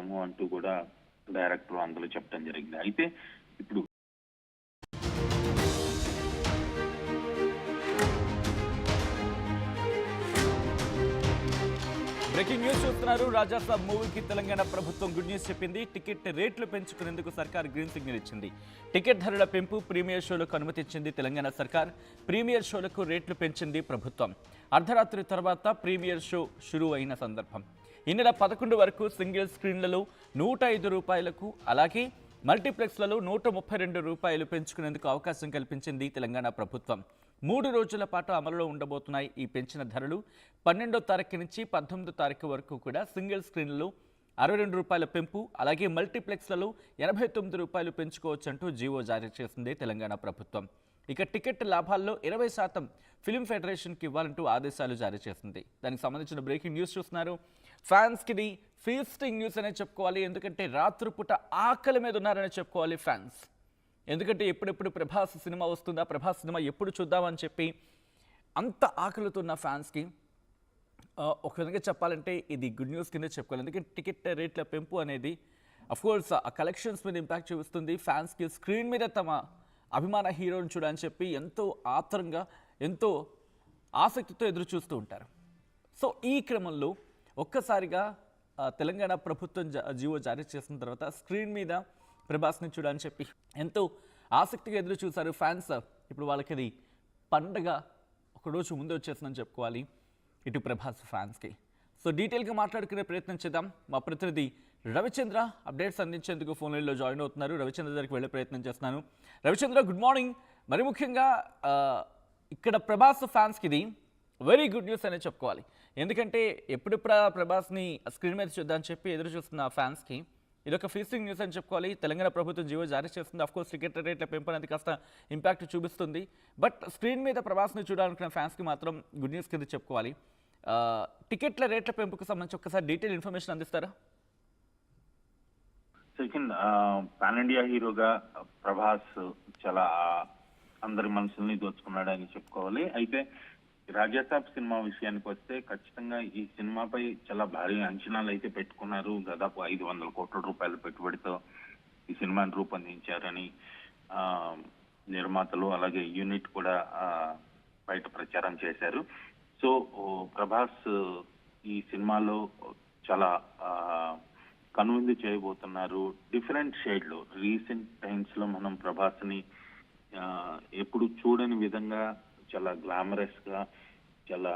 చేస్తున్నాము అంటూ కూడా డైరెక్టర్ అందులో చెప్పడం జరిగింది. అయితే ఇప్పుడు బ్రేకింగ్ న్యూస్ చూస్తున్నారు. రాజాసాబ్ మూవీకి తెలంగాణ ప్రభుత్వం గుడ్ న్యూస్ చెప్పింది. టికెట్ రేట్లు పెంచుకునేందుకు సర్కార్ గ్రీన్ సిగ్నల్ ఇచ్చింది. టికెట్ ధరల పెంపు, ప్రీమియర్ షోలకు అనుమతించింది తెలంగాణ సర్కార్. ప్రీమియర్ షోలకు రేట్లు పెంచింది ప్రభుత్వం. అర్ధరాత్రి తర్వాత ప్రీమియర్ షో షురూ అయిన సందర్భం. ఈ నెల 11 వరకు సింగిల్ స్క్రీన్లలో 105 రూపాయలకు, అలాగే మల్టీప్లెక్స్లలో 132 రూపాయలు పెంచుకునేందుకు అవకాశం కల్పించింది తెలంగాణ ప్రభుత్వం. 3 రోజుల పాటు అమలులో ఉండబోతున్నాయి ఈ పెంచిన ధరలు. 12వ తారీఖు నుంచి 19వ తారీఖు వరకు కూడా సింగిల్ స్క్రీన్లలో 62 రూపాయల పెంపు, అలాగే మల్టీప్లెక్స్లలో 89 రూపాయలు పెంచుకోవచ్చు అంటూ జీవో జారీ చేసింది తెలంగాణ ప్రభుత్వం. ఇక టికెట్ లాభాల్లో 20% ఫిల్మ్ ఫెడరేషన్కి ఇవ్వాలంటూ ఆదేశాలు జారీ చేసింది. దానికి సంబంధించిన బ్రేకింగ్ న్యూస్ చూస్తున్నారు. ఫ్యాన్స్కి ఇది ఫీస్టింగ్ న్యూస్ అనే చెప్పుకోవాలి. ఎందుకంటే రాత్రిపూట ఆకలి మీద ఉన్నారని చెప్పుకోవాలి ఫ్యాన్స్. ఎందుకంటే ఎప్పుడెప్పుడు ప్రభాస్ సినిమా వస్తుందా, ప్రభాస్ సినిమా ఎప్పుడు చూద్దామని చెప్పి అంత ఆకలితో ఉన్న ఫ్యాన్స్కి ఒక విధంగా చెప్పాలంటే ఇది గుడ్ న్యూస్ కింద చెప్పుకోవాలి. ఎందుకంటే టికెట్ రేట్ల పెంపు అనేది అఫ్కోర్స్ ఆ కలెక్షన్స్ మీద ఇంపాక్ట్ చూపిస్తుంది. ఫ్యాన్స్కి స్క్రీన్ మీద తమ అభిమాన హీరోని చూడని చెప్పి ఎంతో ఆత్రంగా, ఎంతో ఆసక్తితో ఎదురు చూస్తూ ఉంటారు. సో ఈ క్రమంలో ఒక్కసారిగా తెలంగాణ ప్రభుత్వం జీవో జారీ చేసిన తర్వాత స్క్రీన్ మీద ప్రభాస్ని చూడని చెప్పి ఎంతో ఆసక్తిగా ఎదురు చూశారు ఫ్యాన్స్. ఇప్పుడు వాళ్ళకి అది పండగ ఒకరోజు ముందు వచ్చేసిందని చెప్పుకోవాలి ఇటు ప్రభాస్ ఫ్యాన్స్కి. సో డీటెయిల్గా మాట్లాడుకునే ప్రయత్నం చేద్దాం. మా ప్రతినిధి రవిచంద్ర అప్డేట్స్ అందించేందుకు ఫోన్ లైన్లో జాయిన్ అవుతున్నారు. రవిచంద్ర దగ్గరికి వెళ్ళే ప్రయత్నం చేస్తున్నాను. Ravichandra, good morning. మరి ముఖ్యంగా ఇక్కడ ప్రభాస్ ఫ్యాన్స్కి ఇది వెరీ గుడ్ న్యూస్ అనే చెప్పుకోవాలి. ఎందుకంటే ఎప్పుడెప్పుడు ప్రభాస్ని స్క్రీన్ మీద చూద్దామని చెప్పి ఎదురు చూస్తున్న ఫ్యాన్స్కి ఇది ఒక ఫీస్టింగ్ న్యూస్ అని చెప్పుకోవాలి. తెలంగాణ ప్రభుత్వం జీవో జారీ చేస్తుంది. అఫ్కోర్స్ టికెట్ రేట్ల పెంపు అనేది కాస్త ఇంపాక్ట్ చూపిస్తుంది. బట్ స్క్రీన్ మీద ప్రభాస్ని చూడాలనుకున్న ఫ్యాన్స్కి మాత్రం గుడ్ న్యూస్ కింద చెప్పుకోవాలి. టికెట్ల రేట్ల పెంపుకు సంబంధించి ఒక్కసారి డీటెయిల్ ఇన్ఫర్మేషన్ అందిస్తారా? సెకండ్, పాన్ ఇండియా హీరోగా ప్రభాస్ చాలా అందరి మనసుల్ని దోచుకున్నాడని చెప్పుకోవాలి. అయితే రాజాసాబ్ సినిమా విషయానికి వస్తే ఖచ్చితంగా ఈ సినిమాపై చాలా భారీ అంచనాలు అయితే పెట్టుకున్నారు. దాదాపు 500 కోట్ల రూపాయల పెట్టుబడితో ఈ సినిమాని రూపొందించారని నిర్మాతలు అలాగే యూనిట్ కూడా బయట ప్రచారం చేశారు. సో ప్రభాస్ ఈ సినిమాలో చాలా కనువిందు చేయబోతున్నారు. డిఫరెంట్ షేడ్లో రీసెంట్ టైమ్స్ లో మనం ప్రభాస్ ని ఎప్పుడు చూడని విధంగా చాలా గ్లామరస్ గా, చాలా